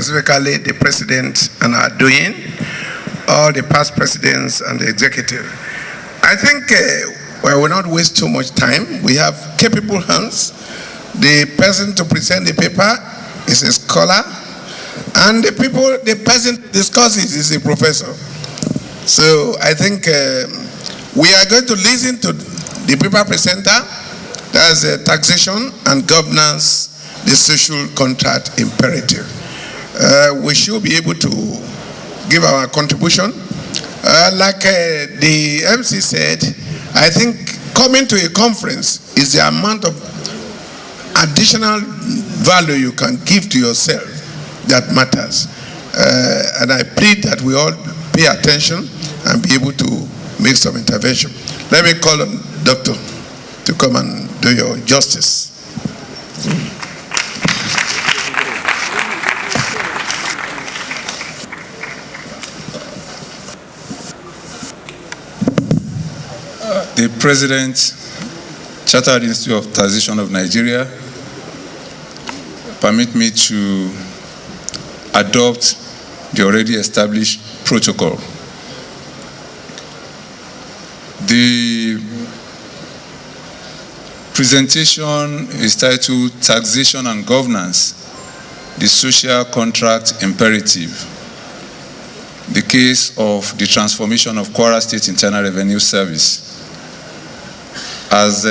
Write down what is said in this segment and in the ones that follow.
specifically the president and our doing, all the past presidents and the executive. I think we will not waste too much time. We have capable hands. The person to present the paper is a scholar, and the person discusses is a professor. So I think we are going to listen to the paper presenter. That's taxation and governance, the social contract imperative. We should be able to give our contribution. Like the MC said, I think coming to a conference is the amount of additional value you can give to yourself that matters. And I plead that we all pay attention and be able to make some intervention. Let me call on Doctor to come and do your justice. The President, Chartered Institute of Taxation of Nigeria, permit me to adopt the already established protocol. The presentation is titled Taxation and Governance, the Social Contract Imperative, the case of the transformation of Kwara State Internal Revenue Service. As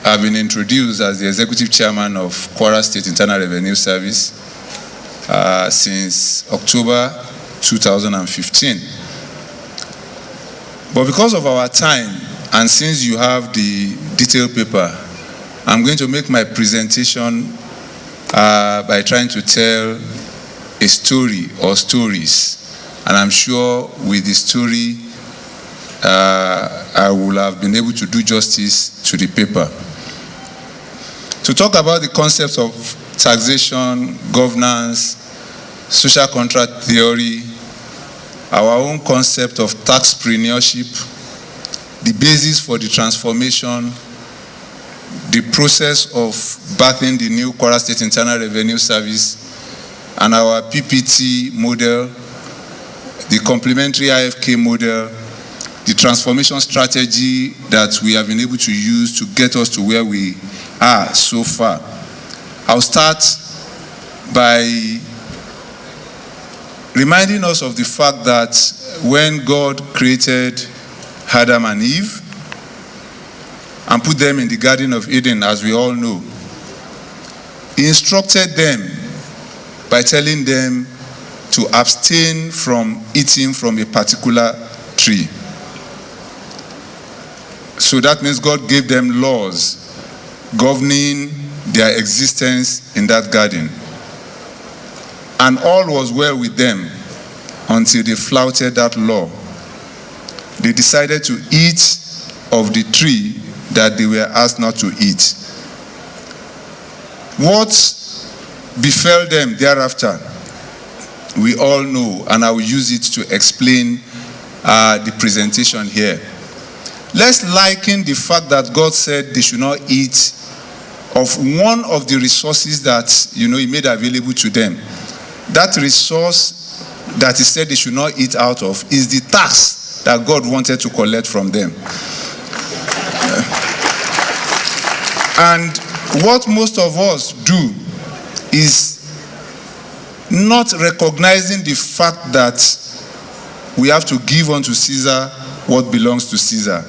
I've been introduced as the Executive Chairman of Kwara State Internal Revenue Service since October 2015. But because of our time, and since you have the detailed paper, I'm going to make my presentation by trying to tell a story or stories. And I'm sure with the story, I will have been able to do justice to the paper. To talk about the concepts of taxation, governance, social contract theory, our own concept of taxpreneurship, the basis for the transformation, the process of birthing the new Kwara State Internal Revenue Service, and our PPT model, the complementary IFK model, the transformation strategy that we have been able to use to get us to where we are so far. I'll start by reminding us of the fact that when God created Adam and Eve and put them in the Garden of Eden, as we all know, He instructed them by telling them to abstain from eating from a particular tree. So that means God gave them laws governing their existence in that garden. And all was well with them until they flouted that law. They decided to eat of the tree that they were asked not to eat. What befell them thereafter, we all know, and I will use it to explain the presentation here. Let's liken the fact that God said they should not eat of one of the resources that, He made available to them. That resource that He said they should not eat out of is the tax that God wanted to collect from them. And what most of us do is not recognizing the fact that we have to give unto Caesar what belongs to Caesar.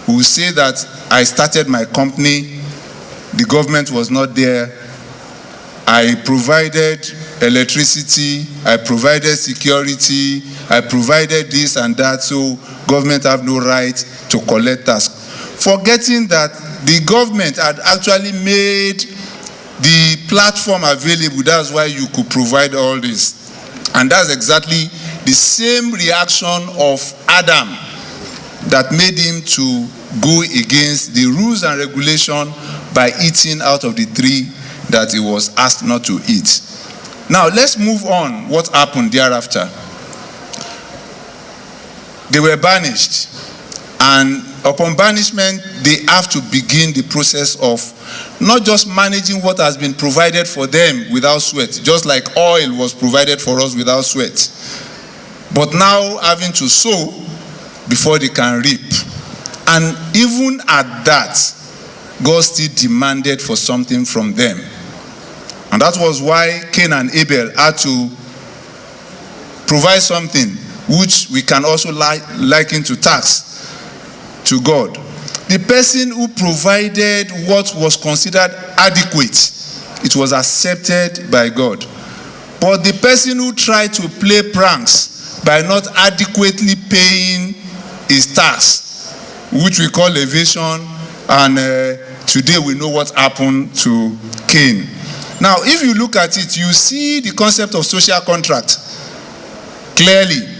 We will say that I started my company, the government was not there, I provided electricity, I provided security, I provided this and that, so government have no right to collect tax. Forgetting that the government had actually made the platform available. That's why you could provide all this. And that's exactly the same reaction of Adam that made him to go against the rules and regulation by eating out of the tree that he was asked not to eat. Now let's move on. What happened thereafter? They were banished, and upon banishment they have to begin the process of not just managing what has been provided for them without sweat, just like oil was provided for us without sweat, but now having to sow before they can reap. And even at that, God still demanded for something from them. And that was why Cain and Abel had to provide something which we can also liken to tax to God. The person who provided what was considered adequate, it was accepted by God. But the person who tried to play pranks by not adequately paying his tax, which we call evasion, and today we know what happened to Cain. Now, if you look at it, you see the concept of social contract clearly,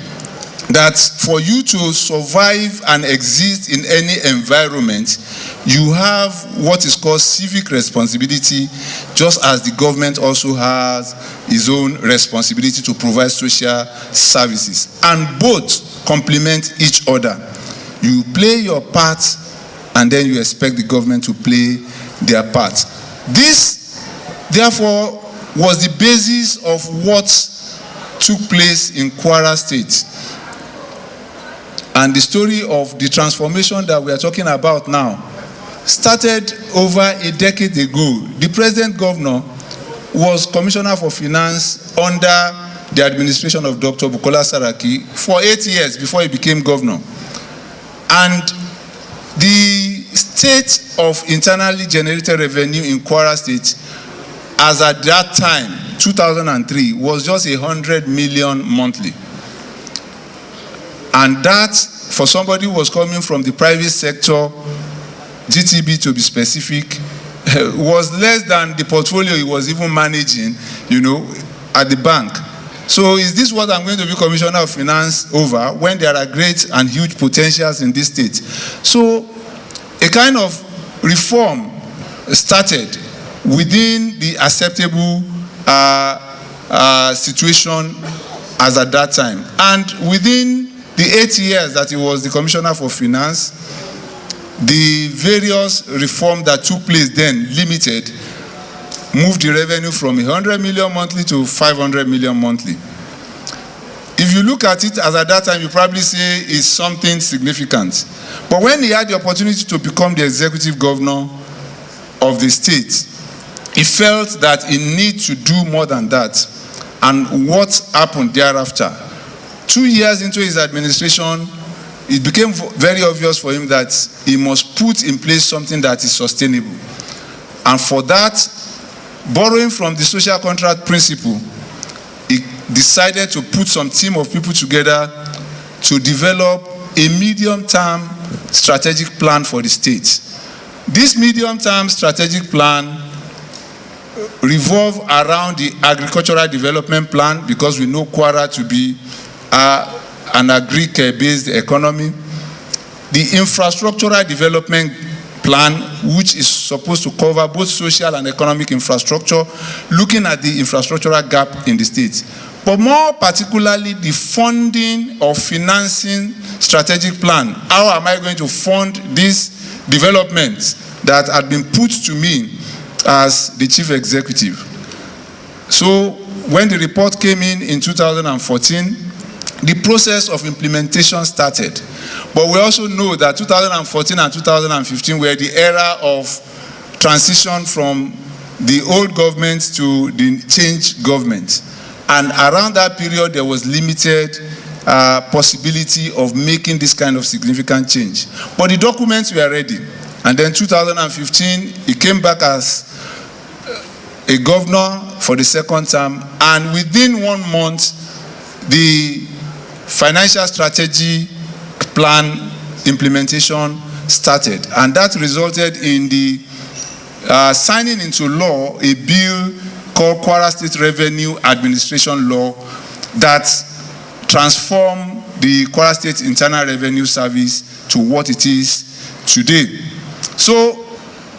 that for you to survive and exist in any environment, you have what is called civic responsibility, just as the government also has its own responsibility to provide social services. And both complement each other. You play your part, and then you expect the government to play their part. This, therefore, was the basis of what took place in Kwara State. And the story of the transformation that we are talking about now started over a decade ago. The present governor was Commissioner for Finance under the administration of Dr. Bukola Saraki for 8 years before he became governor. And the state of internally generated revenue in Kwara State, as at that time, 2003, was just 100 million monthly. And that, for somebody who was coming from the private sector, GTB to be specific, was less than the portfolio he was even managing, at the bank. So is this what I'm going to be Commissioner of Finance over, when there are great and huge potentials in this state? So a kind of reform started within the acceptable situation as at that time. And within the 8 years that he was the Commissioner for Finance, the various reforms that took place then limited, moved the revenue from 100 million monthly to 500 million monthly. If you look at it as at that time, you probably say it's something significant. But when he had the opportunity to become the executive governor of the state, he felt that he needed to do more than that. And what happened thereafter? 2 years into his administration, it became very obvious for him that he must put in place something that is sustainable. And for that, borrowing from the social contract principle, he decided to put some team of people together to develop a medium-term strategic plan for the state. This medium-term strategic plan revolved around the agricultural development plan, because we know Kwara to be an agric-based economy. The infrastructural development plan, which is supposed to cover both social and economic infrastructure, looking at the infrastructural gap in the state. But more particularly, the funding or financing strategic plan. How am I going to fund these developments that had been put to me as the chief executive? So when the report came in 2014, the process of implementation started. But we also know that 2014 and 2015 were the era of transition from the old government to the changed government. And around that period, there was limited possibility of making this kind of significant change. But the documents were ready. And then 2015, he came back as a governor for the second term. And within 1 month, the financial strategy plan implementation started. And that resulted in the signing into law a bill called Kwara State Revenue Administration Law that transformed the Kwara State Internal Revenue Service to what it is today. So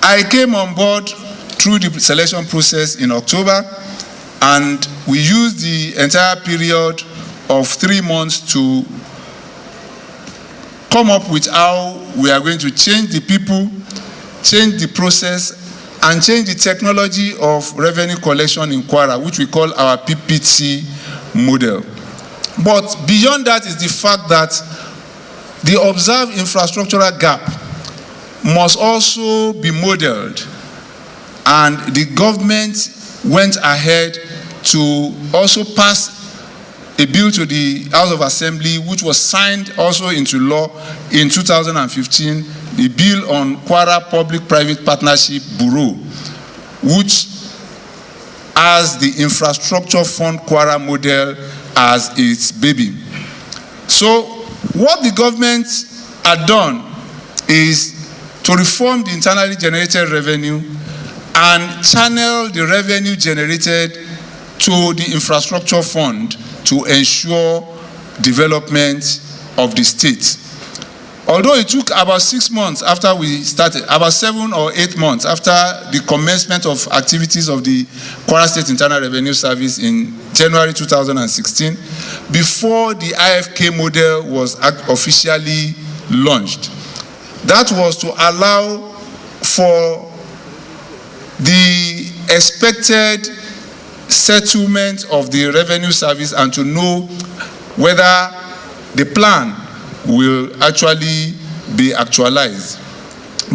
I came on board through the selection process in October, and we used the entire period of 3 months to come up with how we are going to change the people, change the process, and change the technology of revenue collection in Kwara, which we call our PPT model. But beyond that is the fact that the observed infrastructural gap must also be modeled, and the government went ahead to also pass a bill to the House of Assembly, which was signed also into law in 2015, the bill on Kwara Public-Private Partnership Bureau, which has the Infrastructure Fund Kwara model as its baby. So what the government had done is to reform the internally generated revenue and channel the revenue generated to the infrastructure fund to ensure development of the state. Although it took about 6 months after we started, about 7 or 8 months after the commencement of activities of the Kwara State Internal Revenue Service in January 2016, before the IFK model was officially launched. That was to allow for the expected settlement of the revenue service and to know whether the plan will actually be actualized.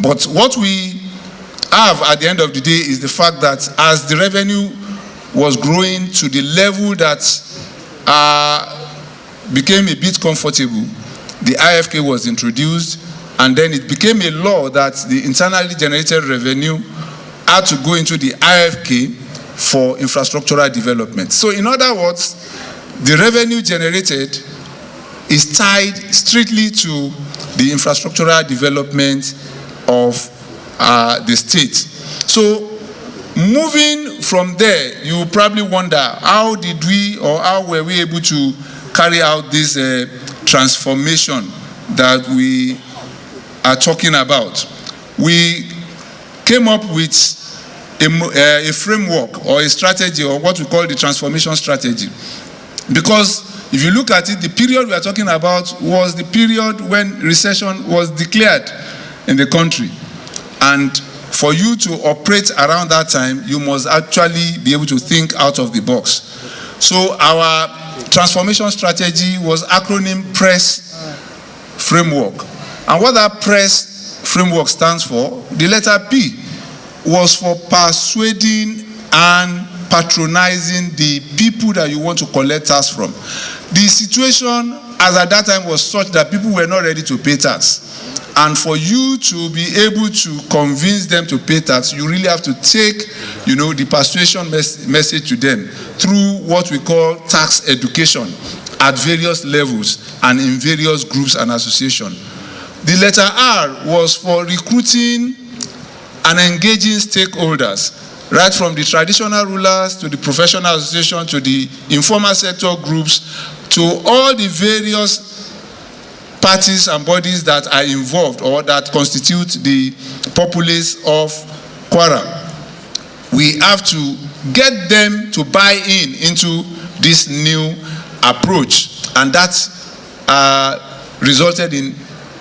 But what we have at the end of the day is the fact that as the revenue was growing to the level that became a bit comfortable, the IFK was introduced, and then it became a law that the internally generated revenue had to go into the IFK for infrastructural development. So in other words, the revenue generated is tied strictly to the infrastructural development of the state. So moving from there, you probably wonder, how did we, or how were we able to carry out this transformation that we are talking about? We came up with a framework or a strategy, or what we call the transformation strategy. Because if you look at it, the period we are talking about was the period when recession was declared in the country. And for you to operate around that time, you must actually be able to think out of the box. So our transformation strategy was acronym PRESS framework. And what that PRESS framework stands for, the letter P was for persuading and patronizing the people that you want to collect tax from. The situation as at that time was such that people were not ready to pay tax. And for you to be able to convince them to pay tax, you really have to take, the persuasion message to them through what we call tax education at various levels and in various groups and associations. The letter R was for recruiting and engaging stakeholders, right from the traditional rulers to the professional association to the informal sector groups to all the various parties and bodies that are involved or that constitute the populace of Kwara. We have to get them to buy into this new approach, and that resulted in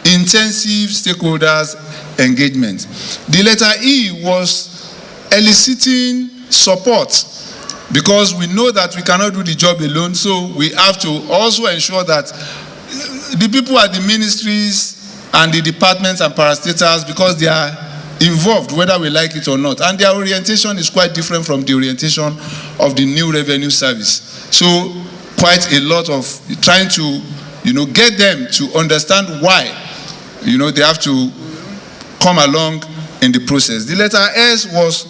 intensive stakeholders engagement. The letter E was eliciting support, because we know that we cannot do the job alone, so we have to also ensure that the people at the ministries and the departments and parastatals, because they are involved whether we like it or not, and their orientation is quite different from the orientation of the new revenue service. So quite a lot of trying to get them to understand why they have to come along in the process. The letter S was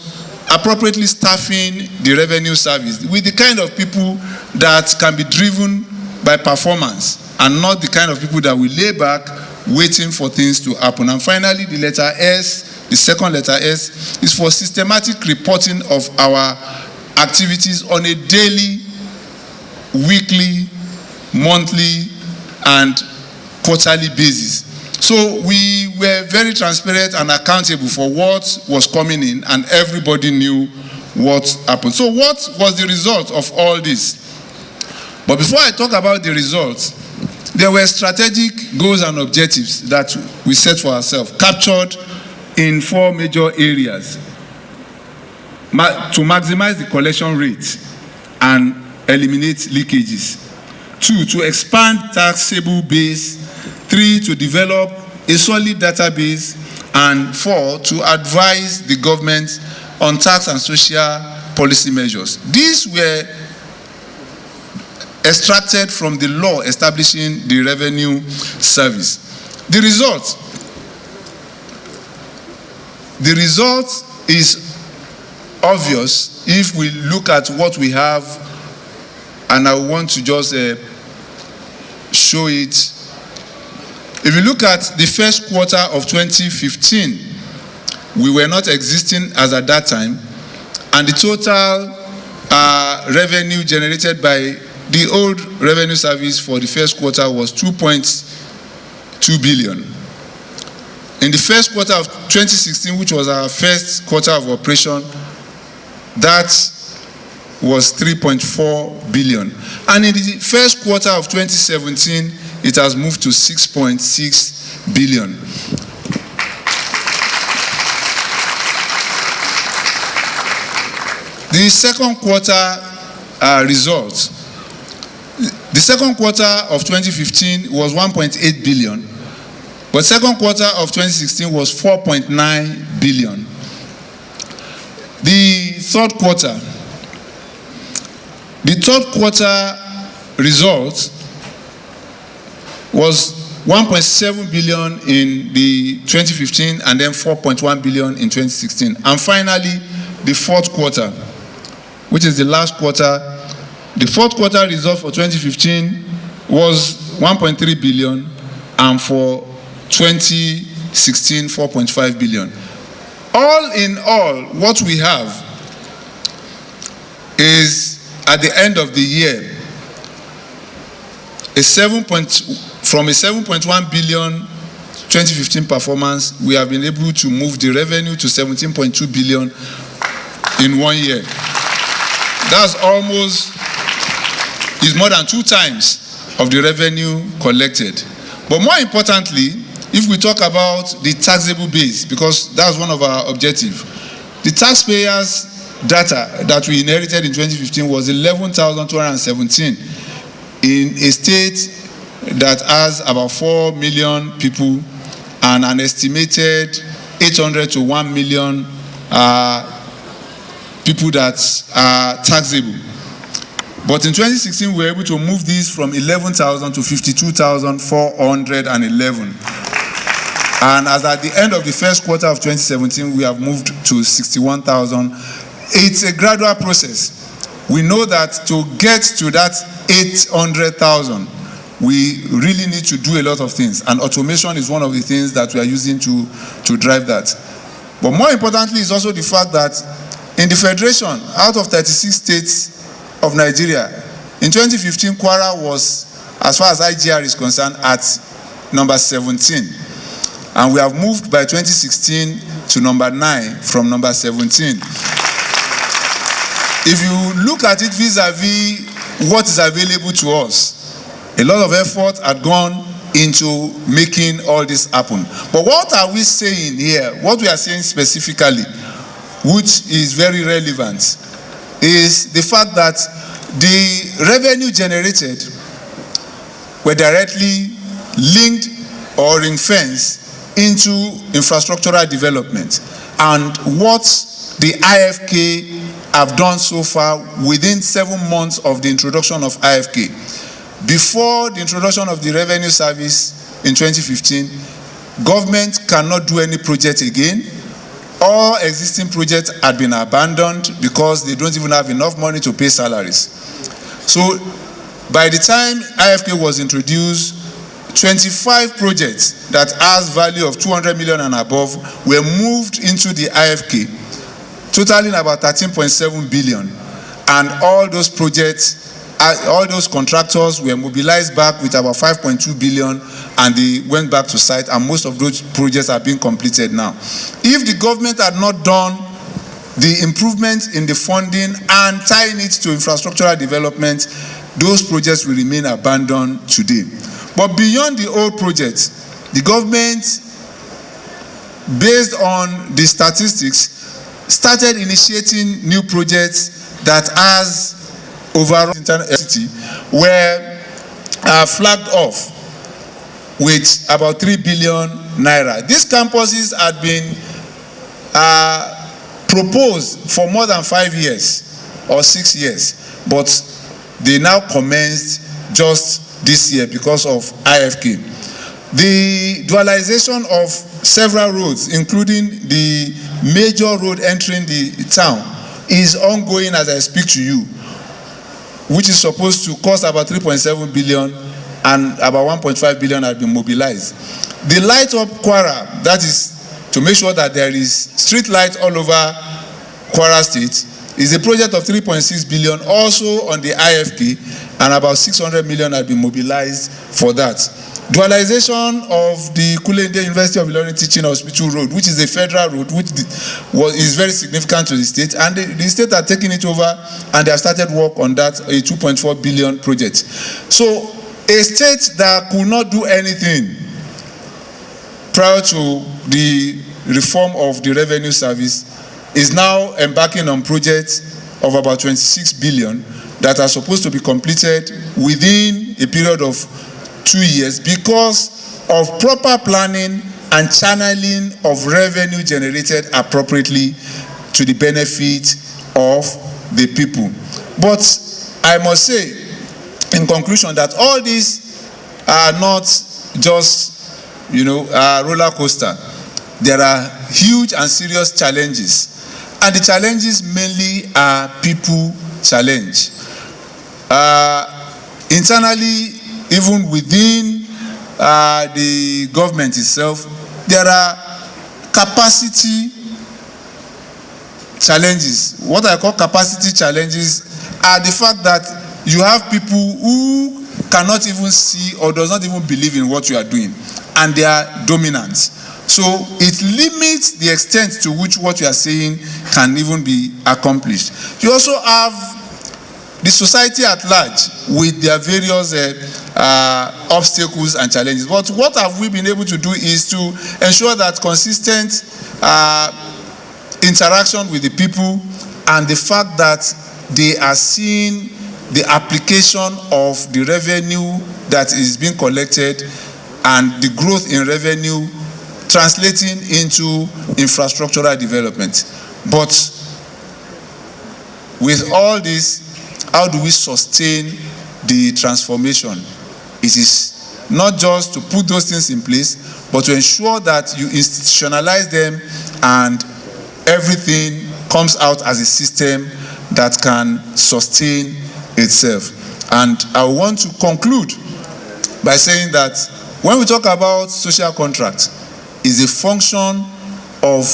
appropriately staffing the revenue service with the kind of people that can be driven by performance and not the kind of people that will lay back waiting for things to happen. And finally, the letter S, the second letter S, is for systematic reporting of our activities on a daily, weekly, monthly, and quarterly basis. So we were very transparent and accountable for what was coming in, and everybody knew what happened. So what was the result of all this? But before I talk about the results, there were strategic goals and objectives that we set for ourselves, captured in 4 major areas. to maximize the collection rate and eliminate leakages. 2, to expand taxable base. 3, to develop a solid database. And 4, to advise the government on tax and social policy measures. These were extracted from the law establishing the Revenue Service. The result is obvious if we look at what we have, and I want to just show it. If you look at the first quarter of 2015, we were not existing as at that time, and the total revenue generated by the old Revenue Service for the first quarter was 2.2 billion. In the first quarter of 2016, which was our first quarter of operation, that was 3.4 billion. And in the first quarter of 2017, it has moved to 6.6 billion. The second quarter results. The second quarter of 2015 was 1.8 billion, but second quarter of 2016 was 4.9 billion. The third quarter result was 1.7 billion in the 2015 and then 4.1 billion in 2016. And finally, the fourth quarter, which is the last quarter. The fourth quarter result for 2015 was 1.3 billion, and for 2016, 4.5 billion. All in all, what we have is, at the end of the year, from a 7.1 billion 2015 performance, we have been able to move the revenue to 17.2 billion in 1 year. That's is more than 2 times of the revenue collected. But more importantly, if we talk about the taxable base, because that's one of our objectives, the taxpayers' data that we inherited in 2015 was 11,217 in a state that has about 4 million people and an estimated 800 to 1 million people that are taxable. But in 2016, we were able to move this from 11,000 to 52,411. And as at the end of the first quarter of 2017, we have moved to 61,000. It's a gradual process. We know that to get to that 800,000, we really need to do a lot of things. And automation is one of the things that we are using to drive that. But more importantly is also the fact that in the Federation, out of 36 states of Nigeria, in 2015, Kwara was, as far as IGR is concerned, at number 17. And we have moved by 2016 to number 9 from number 17. If you look at it vis-a-vis what is available to us, a lot of effort had gone into making all this happen. But what are we saying here? What we are saying specifically, which is very relevant, is the fact that the revenue generated were directly linked or ring-fenced into infrastructural development. And what the IFK have done so far within 7 months of the introduction of IFK. Before the introduction of the Revenue Service in 2015, government cannot do any project again. All existing projects had been abandoned because they don't even have enough money to pay salaries. So by the time IFK was introduced, 25 projects that has value of 200 million and above were moved into the IFK, totaling about 13.7 billion. And all those projects, all those contractors were mobilized back with about 5.2 billion, and they went back to site, and most of those projects are being completed now. If the government had not done the improvement in the funding and tying it to infrastructural development, those projects will remain abandoned today. But beyond the old projects, the government, based on the statistics, started initiating new projects that has overall city were flagged off with about 3 billion naira. These campuses had been proposed for more than 5 years or 6 years, but they now commenced just this year because of IFK. The dualization of several roads, including the major road entering the town, is ongoing as I speak to you, which is supposed to cost about 3.7 billion, and about 1.5 billion have been mobilized. The Light Up Kwara, that is to make sure that there is street light all over Kwara State, is a project of 3.6 billion, also on the IFK, and about 600 million have been mobilized for that. Dualization of the Kulende University of Ilorin Teaching Hospital Road, which is a federal road, which is very significant to the state, and the state are taking it over, and they have started work on that, a 2.4 billion project. So a state that could not do anything prior to the reform of the revenue service is now embarking on projects of about 26 billion that are supposed to be completed within a period of 2 years because of proper planning and channeling of revenue generated appropriately to the benefit of the people. But I must say, in conclusion, that all these are not just, roller coaster. There are huge and serious challenges, and the challenges mainly are people challenge. Internally, even within the government itself, there are capacity challenges. What I call capacity challenges are the fact that you have people who cannot even see or does not even believe in what you are doing, and they are dominant. So it limits the extent to which what you are saying can even be accomplished. You also have the society at large with their various obstacles and challenges. But what have we been able to do is to ensure that consistent interaction with the people, and the fact that they are seeing the application of the revenue that is being collected and the growth in revenue translating into infrastructural development. But with all this, how do we sustain the transformation? It is not just to put those things in place, but to ensure that you institutionalize them and everything comes out as a system that can sustain itself. And I want to conclude by saying that when we talk about social contract, it's a function of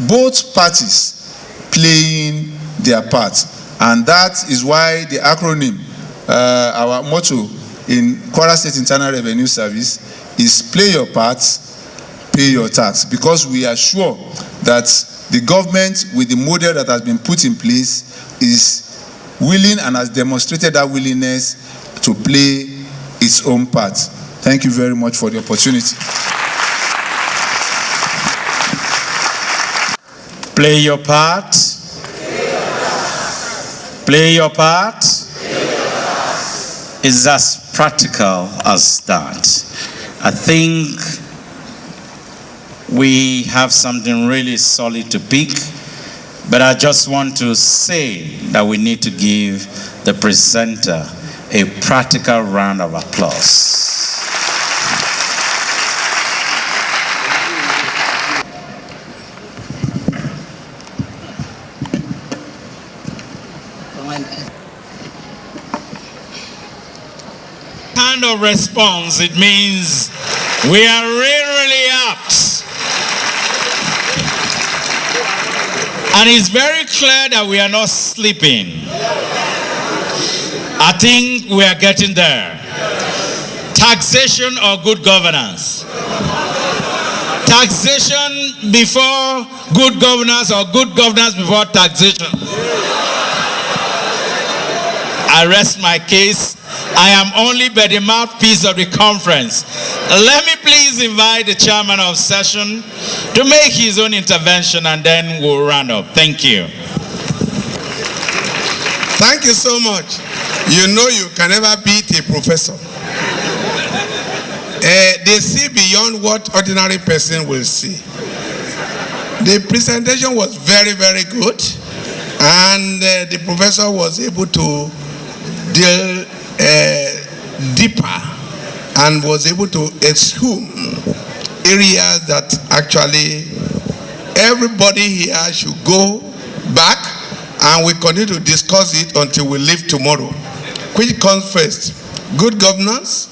both parties playing their part. And that is why the acronym, our motto in Kwara State Internal Revenue Service is play your part, pay your tax. Because we are sure that the government, with the model that has been put in place, is willing and has demonstrated that willingness to play its own part. Thank you very much for the opportunity. Play your part. Play your part. It's as practical as that. I think we have something really solid to pick, but I just want to say that we need to give the presenter a practical round of applause. Kind of response, it means we are really apt. And it's very clear that we are not sleeping. I think we are getting there. Taxation or good governance? Taxation before good governance, or good governance before taxation? I rest my case. I am only but the mouthpiece of the conference. Let me please invite the chairman of session to make his own intervention, and then we'll round up. Thank you. Thank you so much. You know you can never beat a professor. They see beyond what ordinary person will see. The presentation was very, very good, and the professor was able to deal deeper and was able to assume areas that actually everybody here should go back, and we continue to discuss it until we leave tomorrow. Which comes first, good governance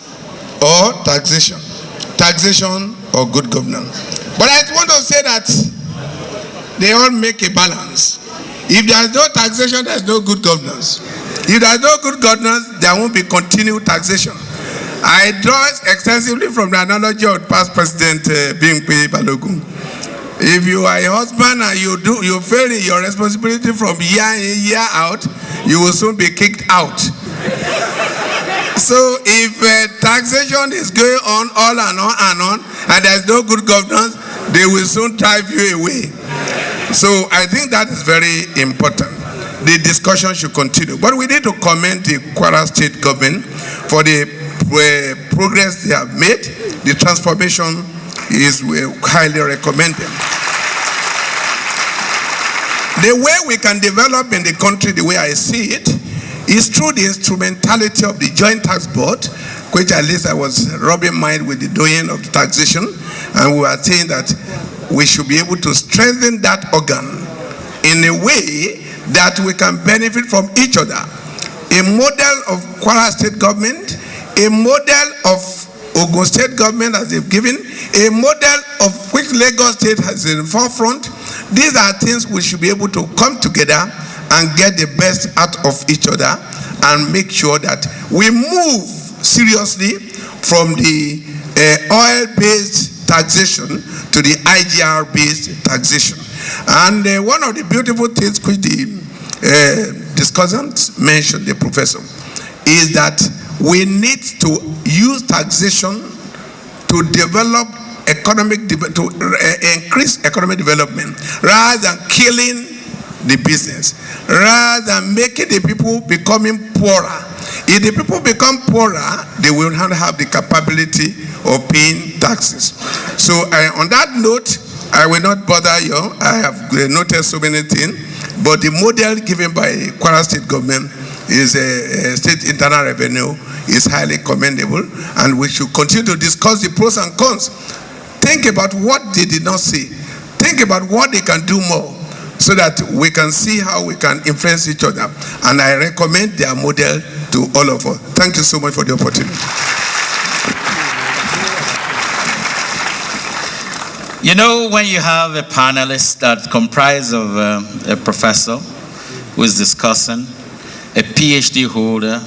or taxation? Taxation or good governance? But I want to say that they all make a balance. If there is no taxation, there is no good governance. If there is no good governance, there won't be continued taxation. I draw extensively from the analogy of past President Bimpe Balogun. If you are a husband and you fail in your responsibility from year in, year out, you will soon be kicked out. So if taxation is going on all and on and on, and there is no good governance, they will soon drive you away. So I think that is very important. The discussion should continue. But we need to commend the Kwara State government for the progress they have made. The transformation is highly recommended. The way we can develop in the country, the way I see it, is through the instrumentality of the Joint Tax Board, which at least I was rubbing mind with the doing of the taxation, and we are saying that we should be able to strengthen that organ in a way that we can benefit from each other. A model of Kwara State government, a model of Ogun State government as they've given, a model of which Lagos State has in the forefront. These are things we should be able to come together and get the best out of each other and make sure that we move seriously from the oil-based taxation to the IGR-based taxation. And one of the beautiful things which the discussants mentioned, the professor, is that we need to use taxation to develop to increase economic development rather than killing the business, rather than making the people becoming poorer. If the people become poorer, they will not have the capability of paying taxes. So on that note, I will not bother you. I have noted so many things, but the model given by Kwara State government is a state internal revenue is highly commendable, and we should continue to discuss the pros and cons. Think about what they did not see. Think about what they can do more, so that we can see how we can influence each other. And I recommend their model to all of us. Thank you so much for the opportunity. You know, when you have a panelist that comprised of a professor who is discussing, a PhD holder,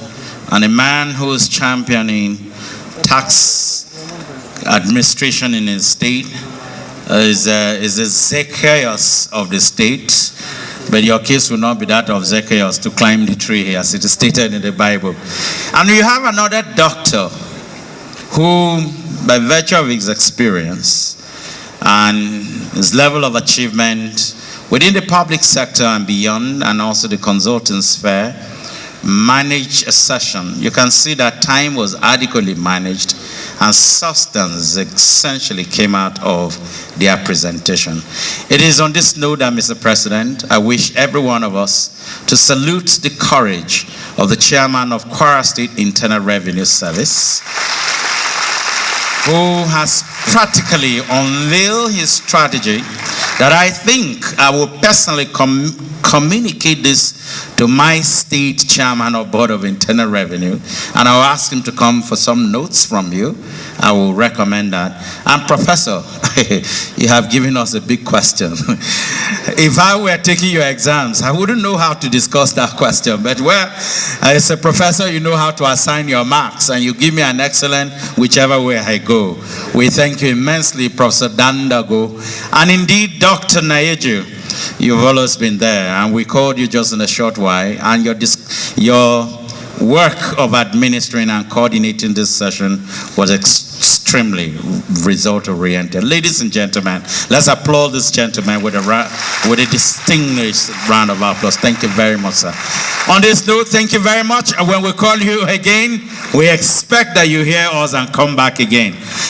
and a man who is championing tax administration in his state, is a Zacchaeus of the state, but your case will not be that of Zacchaeus to climb the tree, as it is stated in the Bible. And you have another doctor who, by virtue of his experience and his level of achievement within the public sector and beyond, and also the consulting sphere, managed a session. You can see that time was adequately managed and substance essentially came out of their presentation. It is on this note that, Mr. President, I wish every one of us to salute the courage of the chairman of Kwara State Internal Revenue Service, who has practically unveiled his strategy that I think I will personally communicate this to my state chairman of Board of Internal Revenue, and I'll ask him to come for some notes from you. I will recommend that. And Professor, you have given us a big question. If I were taking your exams, I wouldn't know how to discuss that question, but as a professor, you know how to assign your marks, and you give me an excellent whichever way I go. We thank you immensely, Professor Dandago, and indeed, Dr. Nayeju. You've always been there, and we called you just in a short while, and your work of administering and coordinating this session was extremely result-oriented. Ladies and gentlemen, let's applaud this gentleman with a distinguished round of applause. Thank you very much, sir. On this note, thank you very much. And when we call you again, we expect that you hear us and come back again.